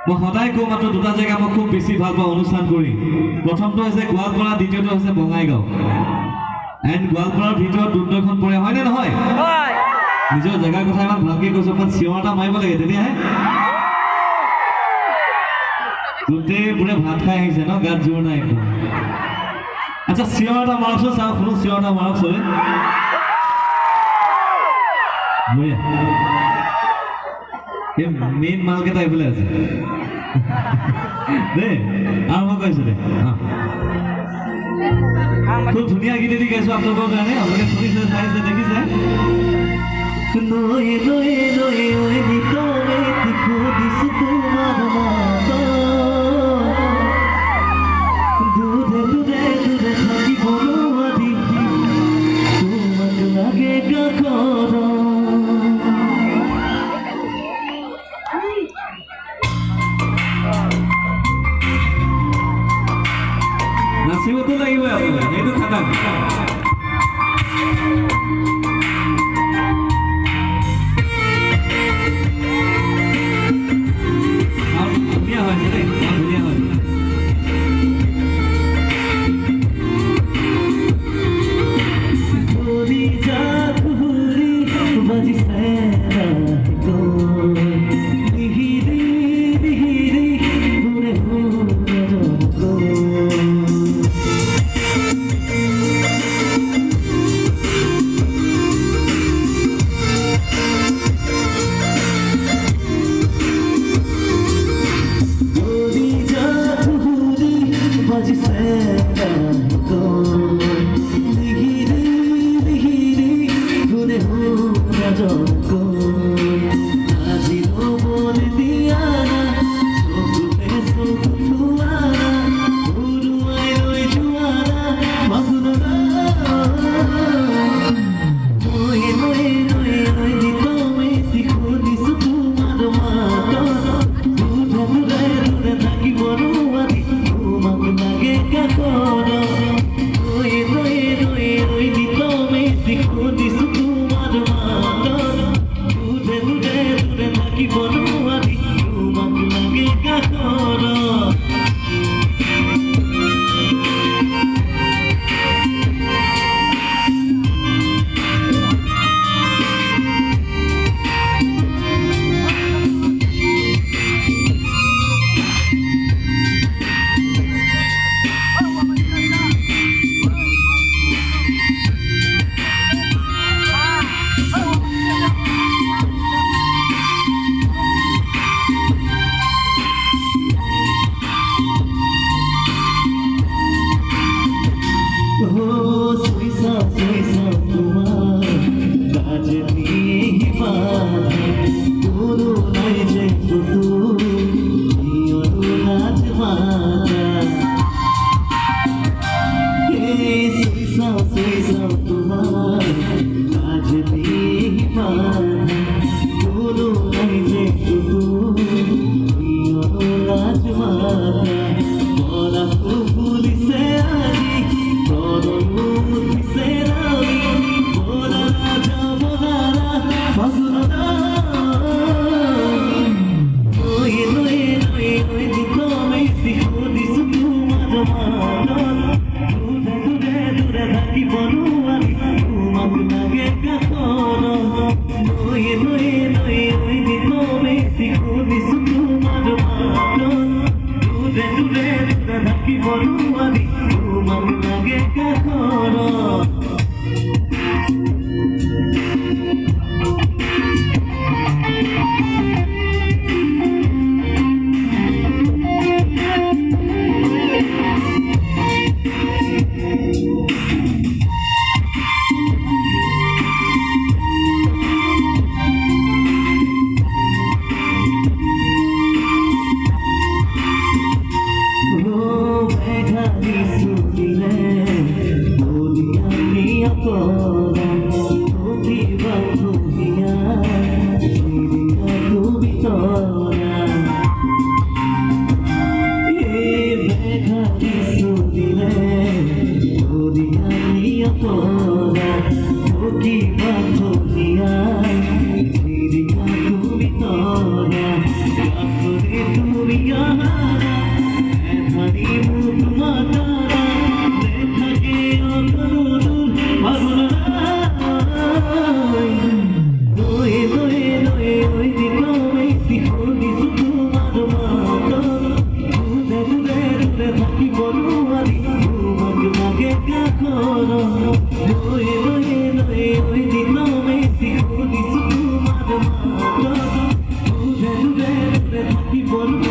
মই সদায় কওঁ মাত্ৰ দুটা জেগা মই খুব বেছি ভাল পাওঁ অনুষ্ঠান কৰি প্ৰথমটো হৈছে গোৱালপাৰা দ্বিতীয়টো হৈছে বঙাইগাঁও এণ্ড গোৱালপাৰাৰ ভিতৰত দudhnoi পৰে হয়নে নহয় নিজৰ জেগাৰ কথা ইমান ভালকৈ কৈছোঁ অকণমান চিঞৰ এটা মাৰিব লাগে তেতিয়াহে গোটেইবোৰে ভাত খাই আহিছে ন গাত জোৰ নাই একদম আচ্ছা চিঞৰ এটা মাৰকচোন চাওঁ শুনো চিঞৰ এটা মাৰক চবে বঢ়িয়া এই মেইন মালকেইটা এইফালে আছে দেই আৰম্ভ কৰিছোঁ দে খুব ধুনীয়া গীত এটি গাইছোঁ আপোনালোকৰ কাৰণে আপোনালোকে শুনিছে চাইছে দেখিছে Noie, noie, noie, oinitometi kudis tumar mato Dudhe, dudhe, dudhe thaki boru adi Tumak lagega koro Nasibo to lagibo apnalok, eitu khatak গ'ল